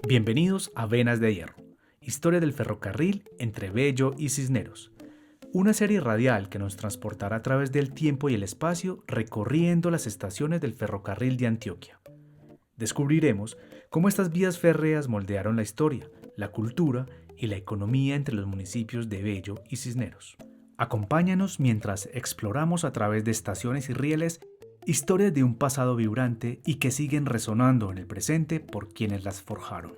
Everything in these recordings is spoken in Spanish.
Bienvenidos a Venas de Hierro, historia del ferrocarril entre Bello y Cisneros. Una serie radial que nos transportará a través del tiempo y el espacio recorriendo las estaciones del ferrocarril de Antioquia. Descubriremos cómo estas vías férreas moldearon la historia, la cultura y la economía entre los municipios de Bello y Cisneros. Acompáñanos mientras exploramos a través de estaciones y rieles historias de un pasado vibrante y que siguen resonando en el presente por quienes las forjaron.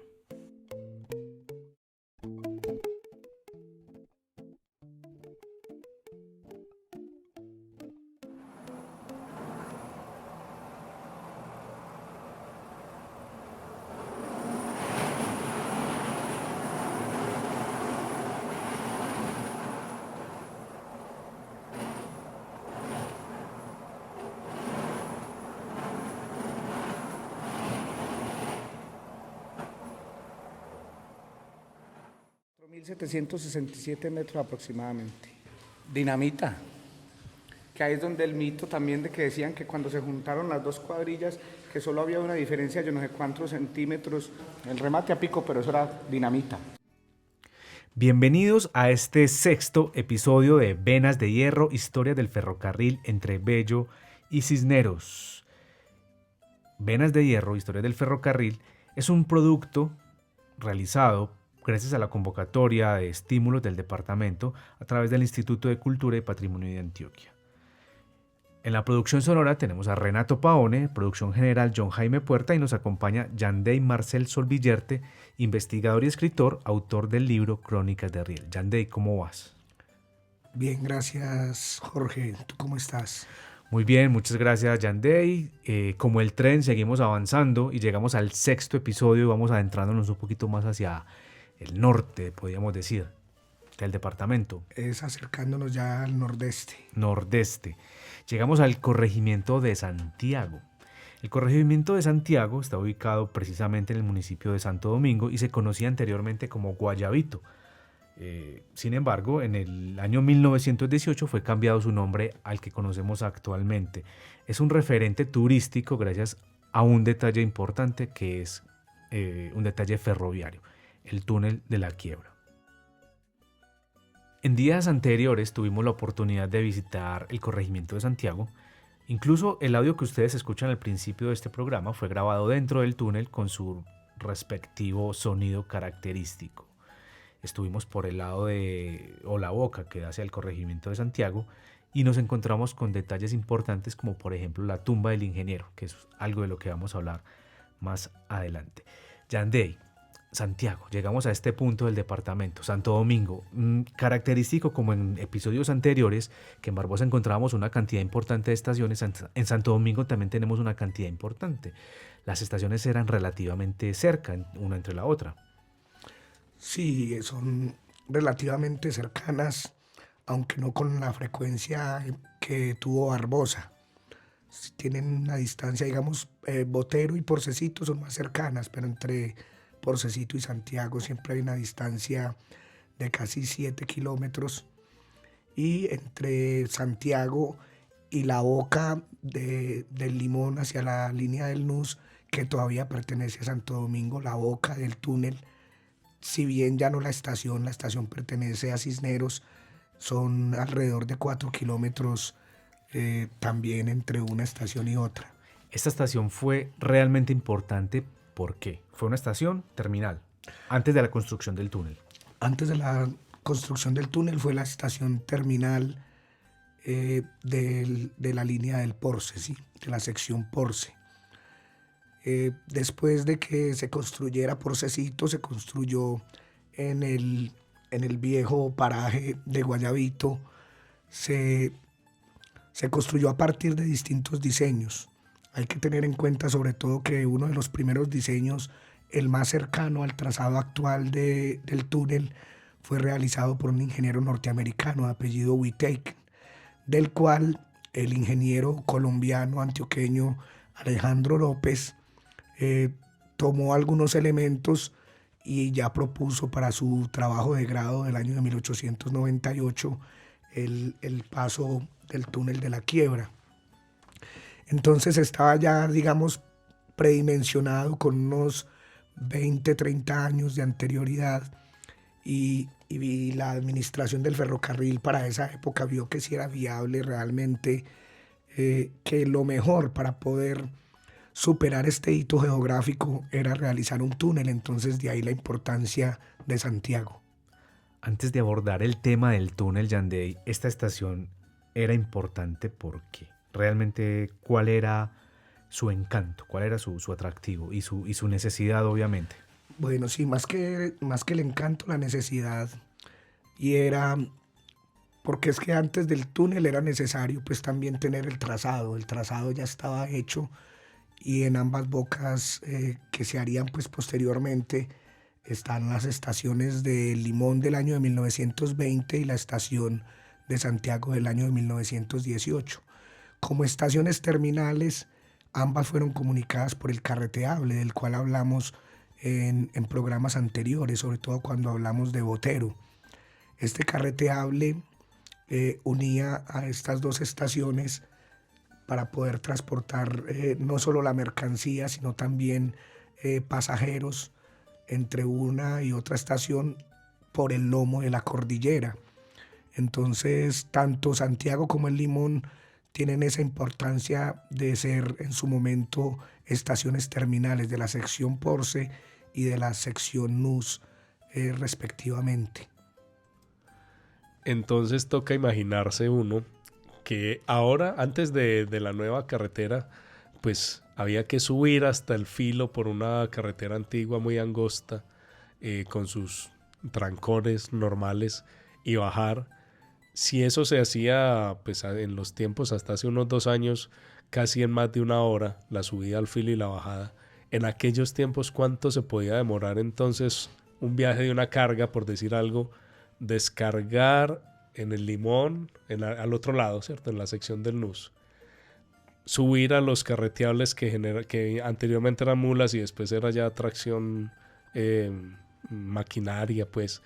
$1,767 aproximadamente. Dinamita, que ahí es donde el mito también de que decían que cuando se juntaron las dos cuadrillas, que solo había una diferencia, yo no sé cuántos centímetros, el remate a pico, pero eso era dinamita. Bienvenidos a este sexto episodio de Venas de Hierro, historia del ferrocarril entre Bello y Cisneros. Venas de Hierro, historia del ferrocarril, es un producto realizado gracias a la convocatoria de estímulos del departamento a través del Instituto de Cultura y Patrimonio de Antioquia. En la producción sonora tenemos a Renato Paone, producción general John Jaime Puerta y nos acompaña Yandey Marcel Solvillerte, investigador y escritor, autor del libro Crónicas de Riel. Yandey, ¿cómo vas? Bien, gracias Jorge. ¿Tú cómo estás? Muy bien, muchas gracias Yandey. Como el tren seguimos avanzando y llegamos al sexto episodio y vamos adentrándonos un poquito más hacia el norte, podríamos decir, del departamento. Es acercándonos ya al nordeste. Nordeste. Llegamos al corregimiento de Santiago. El corregimiento de Santiago está ubicado precisamente en el municipio de Santo Domingo y se conocía anteriormente como Guayabito. Sin embargo, en el año 1918 fue cambiado su nombre al que conocemos actualmente. Es un referente turístico gracias a un detalle importante que es un detalle ferroviario, el túnel de la Quiebra. En días anteriores tuvimos la oportunidad de visitar el corregimiento de Santiago. Incluso el audio que ustedes escuchan al principio de este programa fue grabado dentro del túnel con su respectivo sonido característico. Estuvimos por el lado de Olaboca, que da hacia el corregimiento de Santiago, y nos encontramos con detalles importantes como por ejemplo la tumba del ingeniero, que es algo de lo que vamos a hablar más adelante. Yandey, Santiago, llegamos a este punto del departamento, Santo Domingo, característico como en episodios anteriores, que en Barbosa encontrábamos una cantidad importante de estaciones, en Santo Domingo también tenemos una cantidad importante. Las estaciones eran relativamente cerca, una entre la otra. Sí, son relativamente cercanas, aunque no con la frecuencia que tuvo Barbosa. Tienen una distancia, digamos, Botero y Porcecito son más cercanas, pero entre Porcecito y Santiago siempre hay una distancia de casi 7 kilómetros, y entre Santiago y la boca del Limón hacia la línea del NUS, que todavía pertenece a Santo Domingo, la boca del túnel, si bien ya no la estación pertenece a Cisneros, son alrededor de 4 kilómetros también entre una estación y otra. Esta estación fue realmente importante. ¿Por qué? Fue una estación terminal, antes de la construcción del túnel. Antes de la construcción del túnel fue la estación terminal de la línea del Porce, ¿sí? De la sección Porce. Después de que se construyera Porcecito, se construyó en el viejo paraje de Guayabito, se construyó a partir de distintos diseños. Hay que tener en cuenta sobre todo que uno de los primeros diseños, el más cercano al trazado actual del túnel, fue realizado por un ingeniero norteamericano de apellido Whittaker, del cual el ingeniero colombiano antioqueño Alejandro López tomó algunos elementos y ya propuso para su trabajo de grado del año de 1898 el paso del túnel de la Quiebra. Entonces estaba ya, digamos, predimensionado con unos 20, 30 años de anterioridad y la administración del ferrocarril para esa época vio que sí era viable realmente, que lo mejor para poder superar este hito geográfico era realizar un túnel, entonces de ahí la importancia de Santiago. Antes de abordar el tema del túnel Yandey, esta estación era importante porque realmente cuál era su encanto, cuál era su atractivo y su necesidad, obviamente. Bueno, sí, más que el encanto, la necesidad. Y era, porque es que antes del túnel era necesario pues también tener el trazado. El trazado ya estaba hecho y en ambas bocas que se harían pues posteriormente están las estaciones de Limón del año de 1920 y la estación de Santiago del año de 1918. Como estaciones terminales, ambas fueron comunicadas por el carreteable, del cual hablamos en programas anteriores, sobre todo cuando hablamos de Botero. Este carreteable unía a estas dos estaciones para poder transportar no solo la mercancía, sino también pasajeros entre una y otra estación por el lomo de la cordillera. Entonces, tanto Santiago como el Limón tienen esa importancia de ser en su momento estaciones terminales de la sección Porce y de la sección NUS respectivamente. Entonces toca imaginarse uno que ahora, antes de la nueva carretera, pues había que subir hasta el filo por una carretera antigua muy angosta, con sus trancones normales, y bajar. Si eso se hacía pues en los tiempos hasta hace unos 2 años, casi en más de 1 hora, la subida al filo y la bajada, en aquellos tiempos, ¿cuánto se podía demorar entonces un viaje de una carga, por decir algo, descargar en el Limón, al otro lado, ¿cierto? En la sección del NUS, subir a los carreteables que anteriormente eran mulas y después era ya tracción maquinaria, pues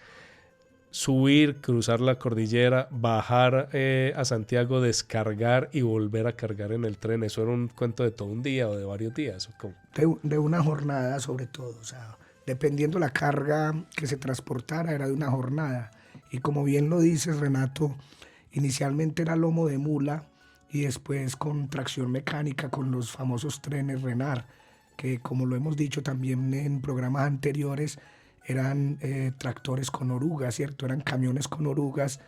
subir, cruzar la cordillera, bajar a Santiago, descargar y volver a cargar en el tren? ¿Eso era un cuento de todo un día o de varios días? De una jornada sobre todo, o sea, dependiendo la carga que se transportara era de una jornada. Y como bien lo dices, Renato, inicialmente era lomo de mula y después con tracción mecánica con los famosos trenes Renard, que como lo hemos dicho también en programas anteriores, eran tractores con orugas, ¿cierto? Eran camiones con orugas,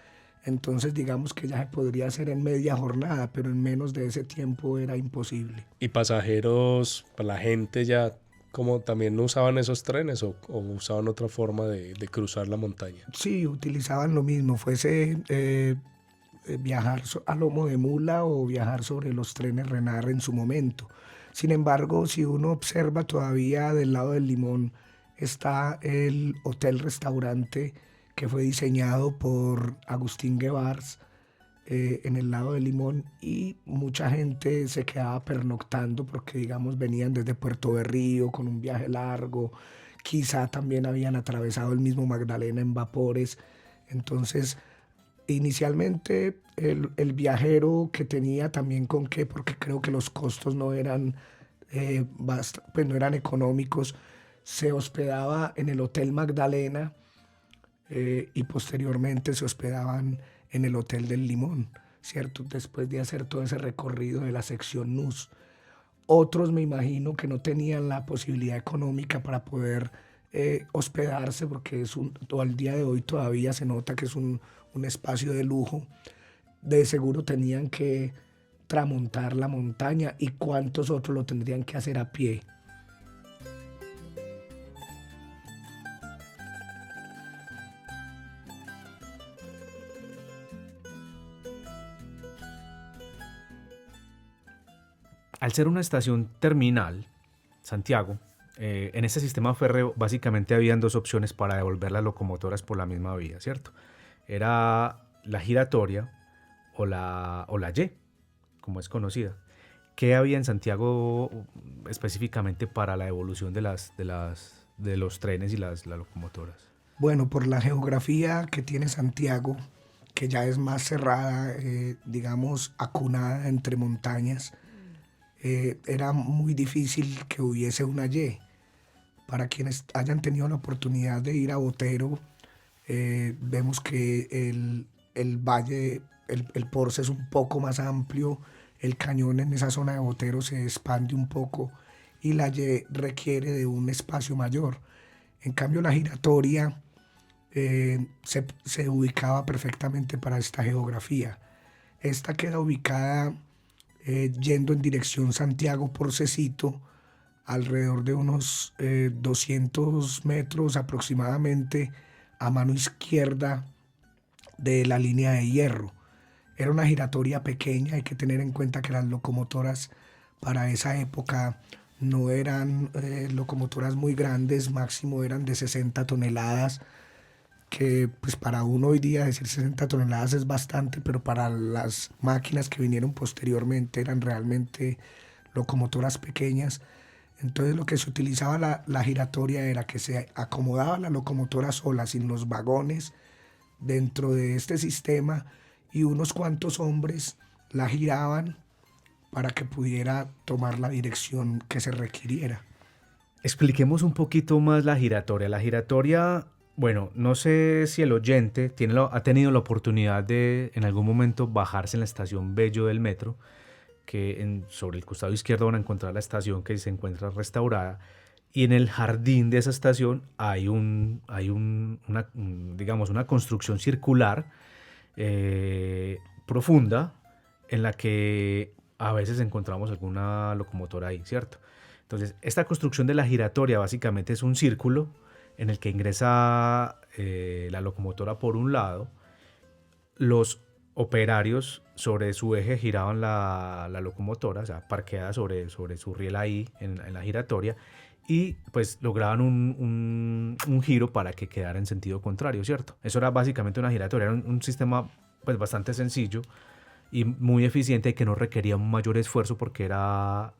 entonces digamos que ya se podría hacer en media jornada, pero en menos de ese tiempo era imposible. ¿Y pasajeros, la gente ya como también no usaban esos trenes o usaban otra forma de cruzar la montaña? Sí, utilizaban lo mismo, fuese viajar a lomo de mula o viajar sobre los trenes Renard en su momento. Sin embargo, si uno observa todavía del lado del Limón, está el hotel-restaurante que fue diseñado por Agustín Guevars en el lado del Limón, y mucha gente se quedaba pernoctando porque, digamos, venían desde Puerto Berrío con un viaje largo, quizá también habían atravesado el mismo Magdalena en vapores. Entonces, inicialmente el viajero que tenía también con qué, porque creo que los costos no eran, pues no eran económicos, se hospedaba en el Hotel Magdalena y posteriormente se hospedaban en el Hotel del Limón, ¿cierto? Después de hacer todo ese recorrido de la sección NUS. Otros me imagino que no tenían la posibilidad económica para poder hospedarse, porque al día de hoy todavía se nota que es un espacio de lujo. De seguro tenían que tramontar la montaña, y cuántos otros lo tendrían que hacer a pie. Al ser una estación terminal, Santiago, en ese sistema férreo básicamente habían 2 opciones para devolver las locomotoras por la misma vía, ¿cierto? Era la giratoria o la Y, como es conocida. ¿Qué había en Santiago específicamente para la devolución de los trenes y las locomotoras? Bueno, por la geografía que tiene Santiago, que ya es más cerrada, digamos, acunada entre montañas, era muy difícil que hubiese una Y. Para quienes hayan tenido la oportunidad de ir a Botero, vemos que el valle, el Porce es un poco más amplio, el cañón en esa zona de Botero se expande un poco y la Y requiere de un espacio mayor. En cambio, la giratoria se ubicaba perfectamente para esta geografía. Esta queda ubicada yendo en dirección Santiago-Porcecito, alrededor de unos 200 metros aproximadamente a mano izquierda de la línea de hierro. Era una giratoria pequeña, hay que tener en cuenta que las locomotoras para esa época no eran locomotoras muy grandes, máximo eran de 60 toneladas, que pues para uno hoy día decir 60 toneladas es bastante, pero para las máquinas que vinieron posteriormente eran realmente locomotoras pequeñas. Entonces lo que se utilizaba la giratoria era que se acomodaba la locomotora sola, sin los vagones, dentro de este sistema, y unos cuantos hombres la giraban para que pudiera tomar la dirección que se requiriera. Expliquemos un poquito más la giratoria. La giratoria, bueno, no sé si el oyente ha tenido la oportunidad de en algún momento bajarse en la estación Bello del metro, que sobre el costado izquierdo van a encontrar la estación que se encuentra restaurada, y en el jardín de esa estación hay digamos, una construcción circular profunda, en la que a veces encontramos alguna locomotora ahí, ¿cierto? Entonces, esta construcción de la giratoria básicamente es un círculo en el que ingresa la locomotora por un lado. Los operarios sobre su eje giraban la locomotora, o sea, parqueada sobre su riel ahí en la giratoria, y pues lograban un giro para que quedara en sentido contrario, ¿cierto? Eso era básicamente una giratoria, era un sistema pues bastante sencillo y muy eficiente, y que no requería un mayor esfuerzo, porque era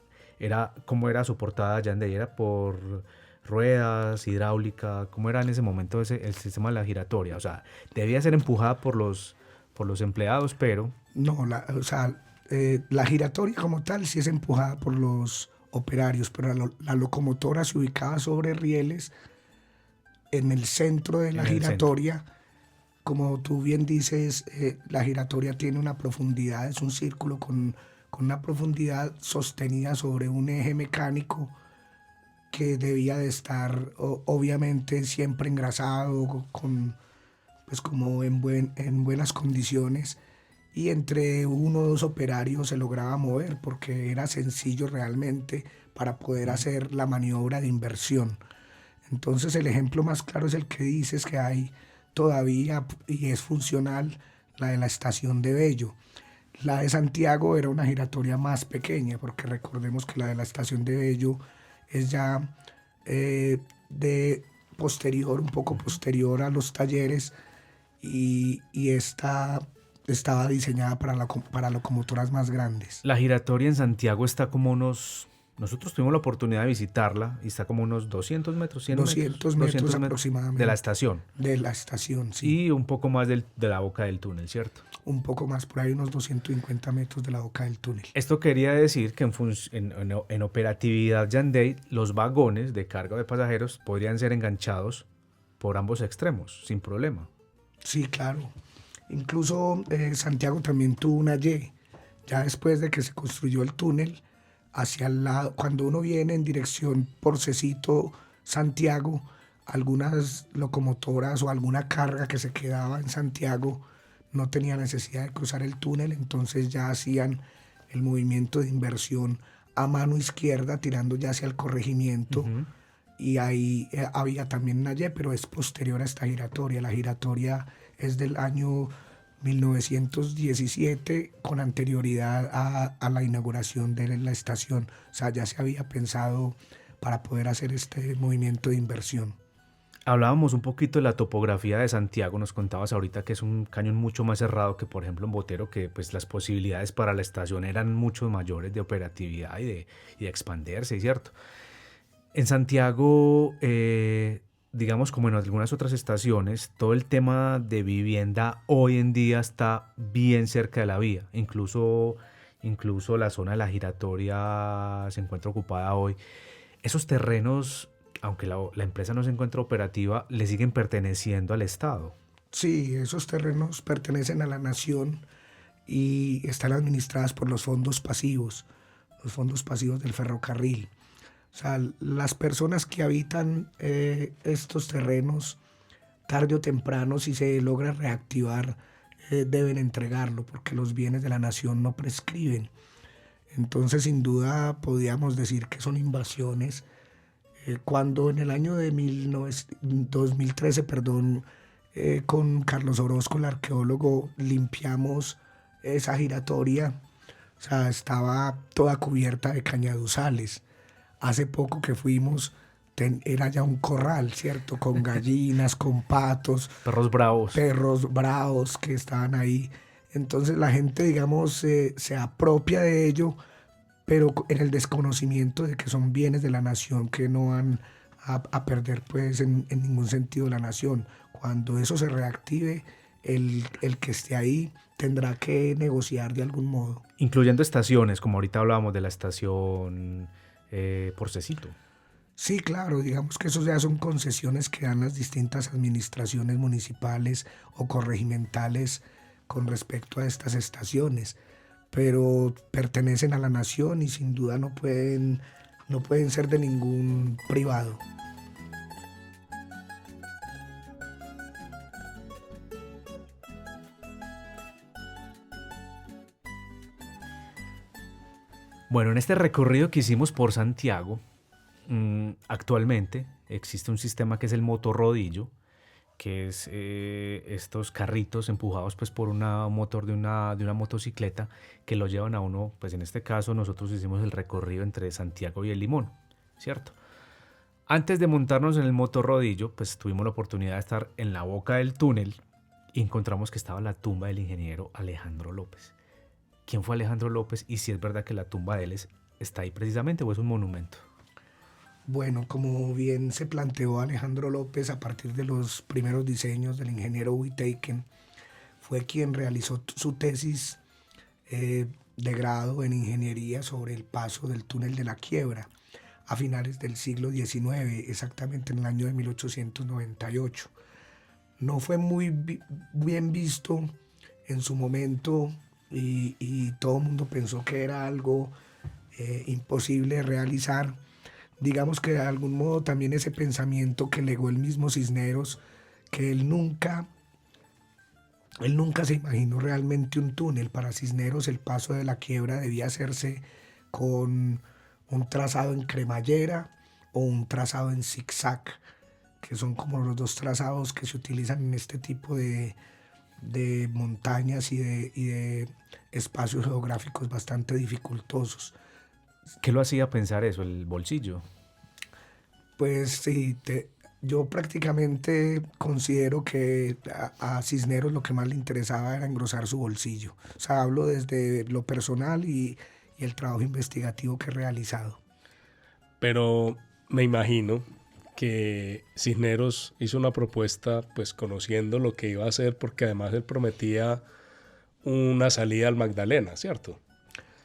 como era soportada ya era por ruedas, hidráulica, como era en ese momento el sistema de la giratoria. O sea, debía ser empujada por los empleados, pero... No, la giratoria como tal sí es empujada por los operarios, pero la locomotora se ubicaba sobre rieles en el centro de la giratoria. Como tú bien dices, la giratoria tiene una profundidad, es un círculo con una profundidad sostenida sobre un eje mecánico que debía de estar obviamente siempre engrasado, pues como en buenas condiciones, y entre uno o dos operarios se lograba mover, porque era sencillo realmente para poder hacer la maniobra de inversión. Entonces el ejemplo más claro es el que dices, que hay todavía y es funcional, la de la estación de Bello. La de Santiago era una giratoria más pequeña, porque recordemos que la de la estación de Bello es ya un poco posterior a los talleres, y esta estaba diseñada para locomotoras más grandes. La giratoria en Santiago está como unos... Nosotros tuvimos la oportunidad de visitarla y está como unos 200 metros, 100 200 metros aproximadamente. De la estación. De la estación, sí. Y un poco más de la boca del túnel, ¿cierto? Un poco más, por ahí unos 250 metros de la boca del túnel. Esto quería decir que en operatividad Yandey, los vagones de carga de pasajeros podrían ser enganchados por ambos extremos, sin problema. Sí, claro. Incluso Santiago también tuvo una Y. Ya después de que se construyó el túnel, hacia el lado, cuando uno viene en dirección Porcecito, Santiago, algunas locomotoras o alguna carga que se quedaba en Santiago no tenía necesidad de cruzar el túnel, entonces ya hacían el movimiento de inversión a mano izquierda, tirando ya hacia el corregimiento. Y ahí había también una Y, pero es posterior a esta giratoria. La giratoria es del año 1917, con anterioridad a la inauguración de la estación. O sea, ya se había pensado para poder hacer este movimiento de inversión. Hablábamos un poquito de la topografía de Santiago, nos contabas ahorita que es un cañón mucho más cerrado que por ejemplo en Botero, que pues las posibilidades para la estación eran mucho mayores de operatividad y de expandirse, ¿cierto? En Santiago, digamos como en algunas otras estaciones, todo el tema de vivienda hoy en día está bien cerca de la vía. Incluso la zona de la giratoria se encuentra ocupada hoy. Esos terrenos aunque la empresa no se encuentra operativa, le siguen perteneciendo al Estado. Sí, esos terrenos pertenecen a la nación y están administradas por los fondos pasivos del ferrocarril. O sea, las personas que habitan estos terrenos, tarde o temprano, si se logra reactivar, deben entregarlo porque los bienes de la nación no prescriben. Entonces, sin duda, podríamos decir que son invasiones. Cuando en el año de 2013, perdón, con Carlos Orozco, el arqueólogo, limpiamos esa giratoria, o sea, estaba toda cubierta de cañaduzales. Hace poco que fuimos, era ya un corral, ¿cierto? Con gallinas, con patos, Perros bravos. perros bravos que estaban ahí. Entonces la gente, digamos, se apropia de ello, pero en el desconocimiento de que son bienes de la nación que no van a perder pues en ningún sentido la nación. Cuando eso se reactive, el que esté ahí tendrá que negociar de algún modo. Incluyendo estaciones, como ahorita hablábamos de la estación Porcecito. Sí, claro, digamos que eso ya son concesiones que dan las distintas administraciones municipales o corregimentales con respecto a estas estaciones, pero pertenecen a la nación y sin duda no pueden ser de ningún privado. Bueno, en este recorrido que hicimos por Santiago, actualmente existe un sistema que es el motorrodillo, que es estos carritos empujados pues por un motor de una motocicleta que lo llevan a uno, pues en este caso nosotros hicimos el recorrido entre Santiago y El Limón, ¿cierto? Antes de montarnos en el motorrodillo, pues tuvimos la oportunidad de estar en la boca del túnel y encontramos que estaba la tumba del ingeniero Alejandro López. ¿Quién fue Alejandro López? Y si es verdad que la tumba de él está ahí precisamente o es un monumento. Bueno, como bien se planteó Alejandro López a partir de los primeros diseños del ingeniero Uiteiken, fue quien realizó su tesis de grado en ingeniería sobre el paso del túnel de la Quiebra a finales del siglo XIX, exactamente en el año de 1898. No fue muy bien visto en su momento y todo el mundo pensó que era algo imposible de realizar. Digamos que de algún modo también ese pensamiento que legó el mismo Cisneros, que él nunca se imaginó realmente un túnel. Para Cisneros el paso de la Quiebra debía hacerse con un trazado en cremallera o un trazado en zigzag, que son como los dos trazados que se utilizan en este tipo de montañas y de espacios geográficos bastante dificultosos. ¿Qué lo hacía pensar eso? ¿El bolsillo? Pues sí, yo prácticamente considero que a Cisneros lo que más le interesaba era engrosar su bolsillo. O sea, hablo desde lo personal y el trabajo investigativo que he realizado. Pero me imagino que Cisneros hizo una propuesta pues conociendo lo que iba a hacer, porque además él prometía una salida al Magdalena, ¿cierto?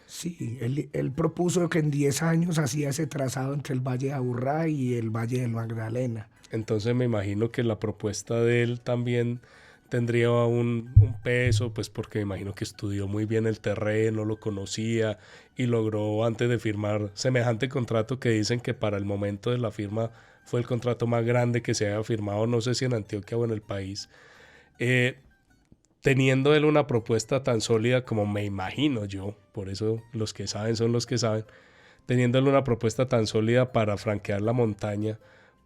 Sí, él propuso que en 10 años hacía ese trazado entre el Valle de Aburrá y el Valle del Magdalena. Entonces me imagino que la propuesta de él también tendría un peso, pues porque me imagino que estudió muy bien el terreno, lo conocía y logró antes de firmar semejante contrato que dicen que para el momento de la firma fue el contrato más grande que se haya firmado, no sé si en Antioquia o en el país. Teniendo él una propuesta tan sólida como me imagino yo, por eso los que saben son los que saben, teniendo él una propuesta tan sólida para franquear la montaña,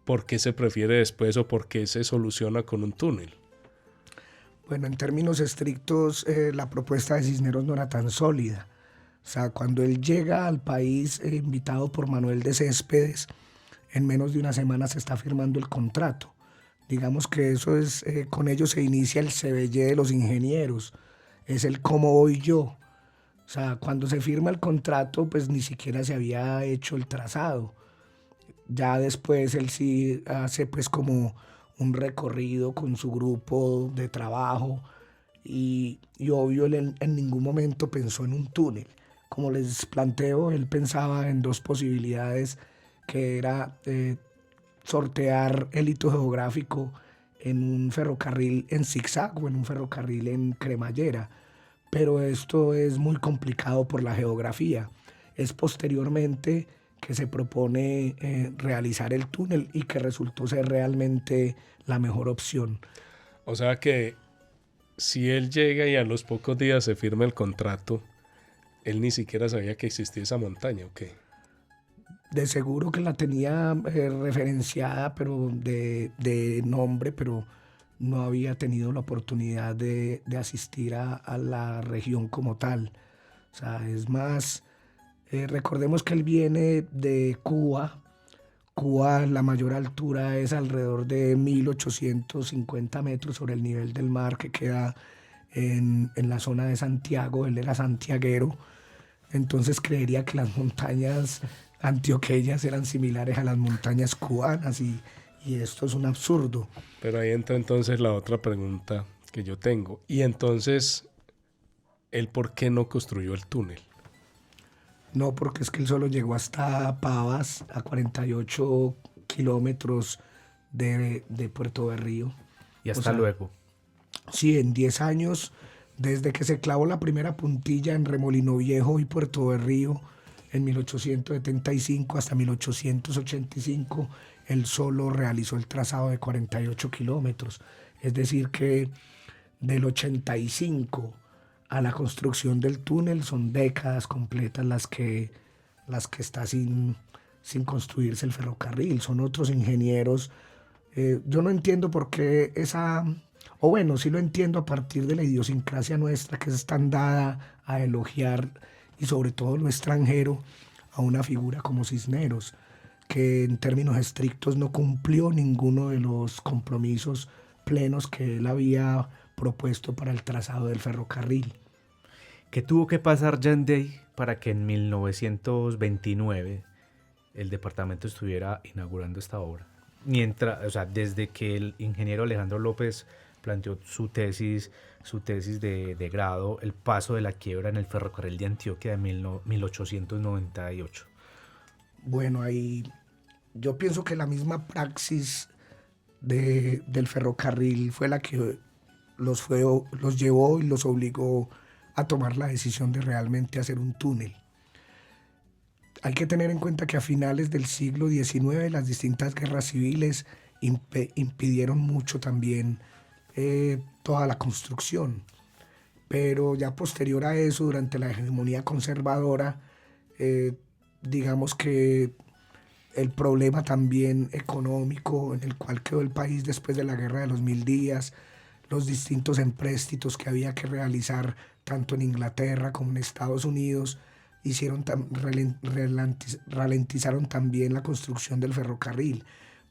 ¿por qué se prefiere después o por qué se soluciona con un túnel? Bueno, en términos estrictos, la propuesta de Cisneros no era tan sólida. O sea, cuando él llega al país invitado por Manuel de Céspedes, en menos de una semana se está firmando el contrato. Digamos que eso es, con ello se inicia el CBY de los ingenieros, es el cómo voy yo. O sea, cuando se firma el contrato, pues ni siquiera se había hecho el trazado. Ya después él sí hace pues como un recorrido con su grupo de trabajo y obvio él en ningún momento pensó en un túnel. Como les planteo, él pensaba en dos posibilidades, que era sortear el hito geográfico en un ferrocarril en zigzag o en un ferrocarril en cremallera, pero esto es muy complicado por la geografía. Es posteriormente que se propone realizar el túnel y que resultó ser realmente la mejor opción. O sea que si él llega y a los pocos días se firma el contrato, él ni siquiera sabía que existía esa montaña, ¿o qué? De seguro que la tenía referenciada, pero de nombre, pero no había tenido la oportunidad de asistir a la región como tal. O sea, es más, recordemos que él viene de Cuba. Cuba, la mayor altura es alrededor de 1850 metros sobre el nivel del mar, que queda en la zona de Santiago. Él era santiaguero, entonces creería que las montañas antioqueñas eran similares a las montañas cubanas y esto es un absurdo. Pero ahí entra entonces la otra pregunta que yo tengo. Y entonces, ¿él por qué no construyó el túnel? No, porque es que él solo llegó hasta Pavas, a 48 kilómetros de Puerto Berrío. Y hasta O sea, luego. Sí, en 10 años, desde que se clavó la primera puntilla en Remolino Viejo y Puerto Berrío, en 1875 hasta 1885, él solo realizó el trazado de 48 kilómetros. Es decir, que del 85 a la construcción del túnel son décadas completas las que está sin construirse el ferrocarril. Son otros ingenieros. Yo no entiendo por qué o bueno, sí lo entiendo a partir de la idiosincrasia nuestra, que es tan dada a elogiar, y sobre todo lo extranjero, a una figura como Cisneros, que en términos estrictos no cumplió ninguno de los compromisos plenos que él había propuesto para el trazado del ferrocarril. ¿Qué tuvo que pasar Yanday para que en 1929 el departamento estuviera inaugurando esta obra? O sea, desde que el ingeniero Alejandro López planteó su tesis de grado, el paso de la quiebra en el ferrocarril de Antioquia de 1898. Bueno, ahí yo pienso que la misma praxis del ferrocarril fue la que los llevó y los obligó a tomar la decisión de realmente hacer un túnel. Hay que tener en cuenta que a finales del siglo XIX las distintas guerras civiles impidieron mucho también toda la construcción. Pero ya posterior a eso, durante la hegemonía conservadora, digamos que el problema también económico en el cual quedó el país después de la Guerra de los 1000 días, los distintos empréstitos que había que realizar tanto en Inglaterra como en Estados Unidos, ralentizaron también la construcción del ferrocarril.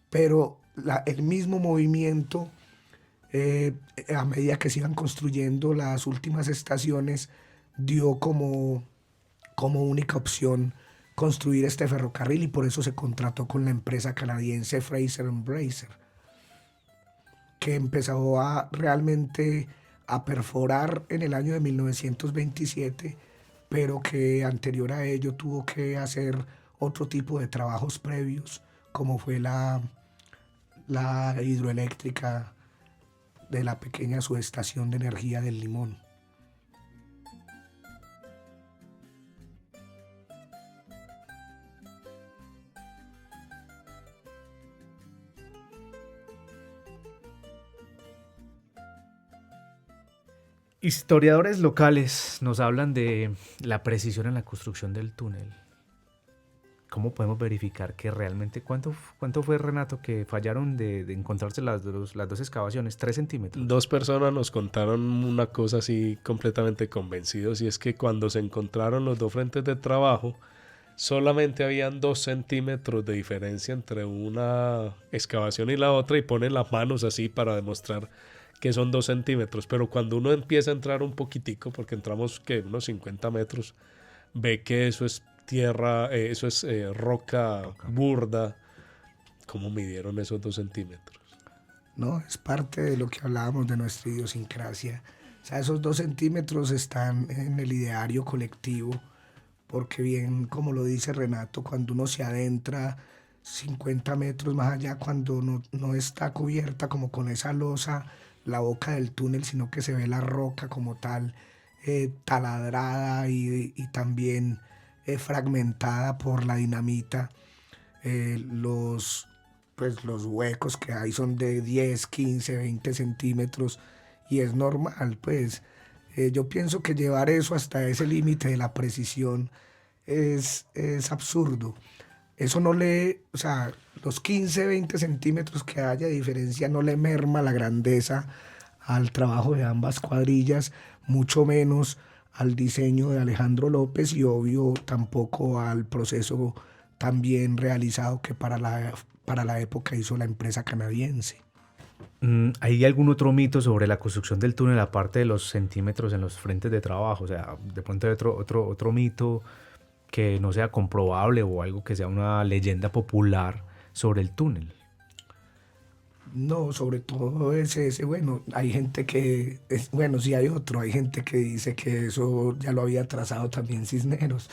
Pero el mismo movimiento, a medida que se iban construyendo las últimas estaciones, dio como única opción construir este ferrocarril, y por eso se contrató con la empresa canadiense Fraser Bracer, que empezó realmente a perforar en el año de 1927, pero que anterior a ello tuvo que hacer otro tipo de trabajos previos, como fue la hidroeléctrica de la pequeña subestación de energía del Limón. Historiadores locales nos hablan de la precisión en la construcción del túnel. ¿Cómo podemos verificar que realmente cuánto fue, Renato, que fallaron de encontrarse las dos excavaciones? 3 centímetros. 2 personas nos contaron una cosa así completamente convencidos, y es que cuando se encontraron los 2 frentes de trabajo, solamente habían 2 centímetros de diferencia entre una excavación y la otra, y ponen las manos así para demostrar que son 2 centímetros. Pero cuando uno empieza a entrar un poquitico, porque entramos unos 50 metros, ve que eso es tierra, eso es roca burda. ¿Cómo midieron esos 2 centímetros? No, es parte de lo que hablábamos de nuestra idiosincrasia. O sea, esos 2 centímetros están en el ideario colectivo, porque bien, como lo dice Renato, cuando uno se adentra, 50 metros más allá, cuando no está cubierta como con esa losa la boca del túnel, sino que se ve la roca como tal, taladrada y también fragmentada por la dinamita. Los huecos que hay son de 10, 15, 20 centímetros y es normal, pues. Yo pienso que llevar eso hasta ese límite de la precisión es absurdo. Eso no le, o sea, los 15, 20 centímetros que haya de diferencia no le merma la grandeza al trabajo de ambas cuadrillas, mucho menos al diseño de Alejandro López y obvio tampoco al proceso tan bien realizado que para la época hizo la empresa canadiense. ¿Hay algún otro mito sobre la construcción del túnel aparte de los centímetros en los frentes de trabajo? O sea, de pronto hay otro mito que no sea comprobable o algo que sea una leyenda popular sobre el túnel. No, sobre todo ese, bueno, hay gente que, bueno, sí hay otro, hay gente que dice que eso ya lo había trazado también Cisneros.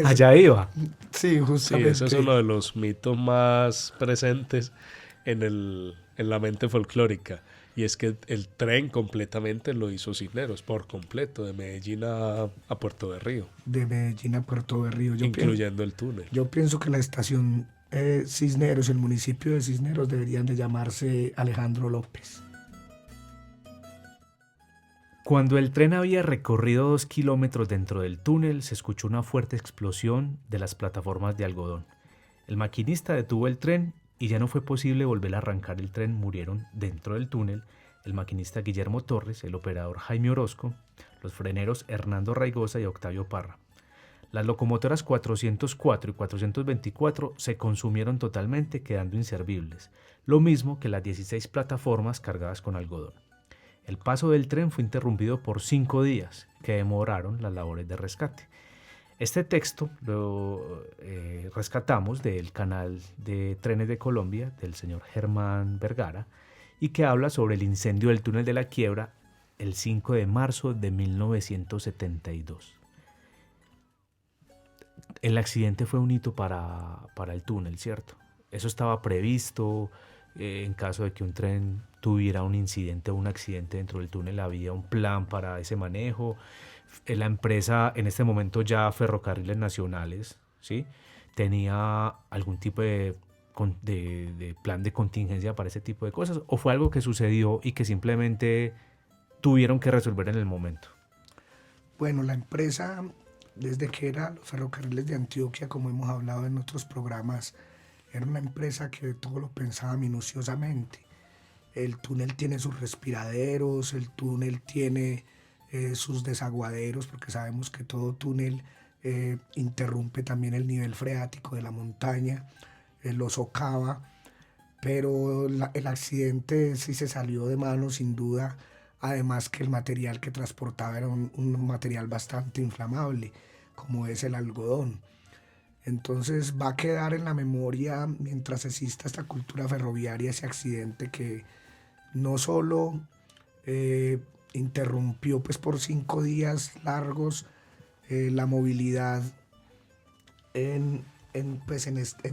Allá iba. Sí, Sí, justamente. ese es uno de los mitos más presentes en la mente folclórica. Y es que el tren completamente lo hizo Cisneros, por completo, de Medellín a Puerto de Río, De Medellín a Puerto Berrío. incluyendo el túnel. Yo pienso que la estación Cisneros, el municipio de Cisneros, deberían de llamarse Alejandro López. Cuando el tren había recorrido 2 kilómetros dentro del túnel, se escuchó una fuerte explosión de las plataformas de algodón. El maquinista detuvo el tren y ya no fue posible volver a arrancar el tren. Murieron dentro del túnel el maquinista Guillermo Torres, el operador Jaime Orozco, los freneros Hernando Raigosa y Octavio Parra. Las locomotoras 404 y 424 se consumieron totalmente, quedando inservibles, lo mismo que las 16 plataformas cargadas con algodón. El paso del tren fue interrumpido por 5 días, que demoraron las labores de rescate. Este texto lo rescatamos del canal de Trenes de Colombia del señor Germán Vergara y que habla sobre el incendio del túnel de la Quiebra el 5 de marzo de 1972. El accidente fue un hito para el túnel, ¿cierto? Eso estaba previsto. En caso de que un tren tuviera un incidente o un accidente dentro del túnel, había un plan para ese manejo. La empresa, en este momento ya Ferrocarriles Nacionales, ¿sí?, tenía algún tipo de plan de contingencia para ese tipo de cosas, o fue algo que sucedió y que simplemente tuvieron que resolver en el momento. Bueno, la empresa, desde que era los Ferrocarriles de Antioquia, como hemos hablado en otros programas, era una empresa que todo lo pensaba minuciosamente. El túnel tiene sus respiraderos, el túnel tiene sus desaguaderos, porque sabemos que todo túnel interrumpe también el nivel freático de la montaña, lo socava, pero el accidente sí se salió de mano sin duda, además que el material que transportaba era un material bastante inflamable, como es el algodón. Entonces va a quedar en la memoria, mientras exista esta cultura ferroviaria, ese accidente que no solo interrumpió pues, por 5 días largos la movilidad en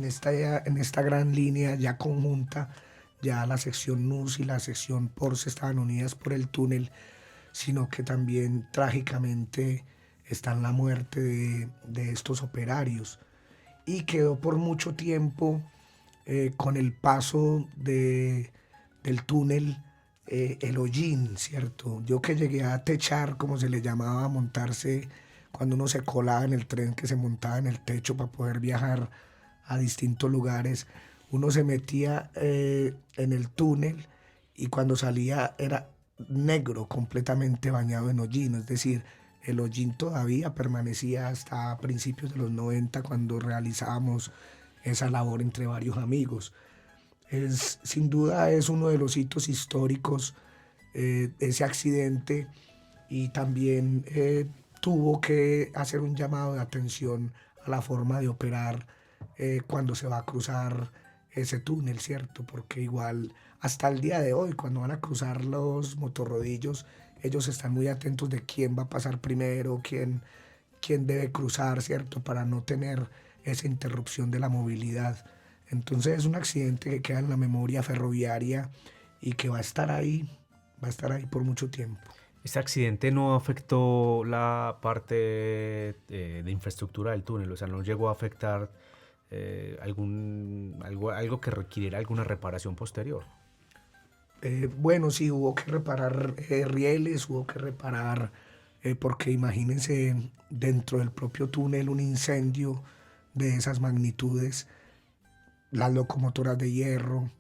esta gran línea ya conjunta, ya la sección NUS y la sección PORCE estaban unidas por el túnel, sino que también trágicamente está en la muerte de estos operarios. Y quedó por mucho tiempo con el paso del túnel el hollín, ¿cierto? Yo que llegué a techar, como se le llamaba, a montarse cuando uno se colaba en el tren, que se montaba en el techo para poder viajar a distintos lugares, uno se metía en el túnel y cuando salía era negro, completamente bañado en hollín, es decir, el hollín todavía permanecía hasta principios de los 90 cuando realizábamos esa labor entre varios amigos. Sin duda es uno de los hitos históricos ese accidente y también tuvo que hacer un llamado de atención a la forma de operar cuando se va a cruzar ese túnel, ¿cierto? Porque igual hasta el día de hoy cuando van a cruzar los motorrodillos ellos están muy atentos de quién va a pasar primero, quién debe cruzar, ¿cierto? Para no tener esa interrupción de la movilidad. Entonces es un accidente que queda en la memoria ferroviaria y que va a estar ahí por mucho tiempo. ¿Este accidente no afectó la parte de infraestructura del túnel? O sea, ¿no llegó a afectar algo que requiriera alguna reparación posterior? Bueno, sí, hubo que reparar rieles, hubo que reparar, porque imagínense dentro del propio túnel un incendio de esas magnitudes, las locomotoras de hierro,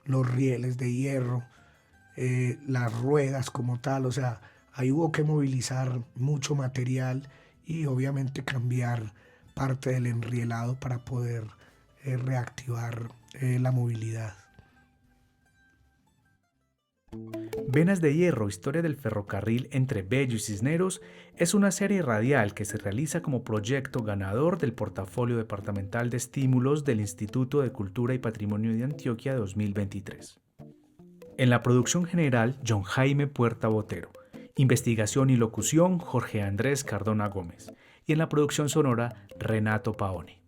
los rieles de hierro, las ruedas como tal, o sea, ahí hubo que movilizar mucho material y obviamente cambiar parte del enrielado para poder reactivar la movilidad. Venas de Hierro, historia del ferrocarril entre Bello y Cisneros, es una serie radial que se realiza como proyecto ganador del portafolio departamental de estímulos del Instituto de Cultura y Patrimonio de Antioquia 2023. En la producción general, John Jaime Puerta Botero. Investigación y locución, Jorge Andrés Cardona Gómez. Y en la producción sonora, Renato Paone.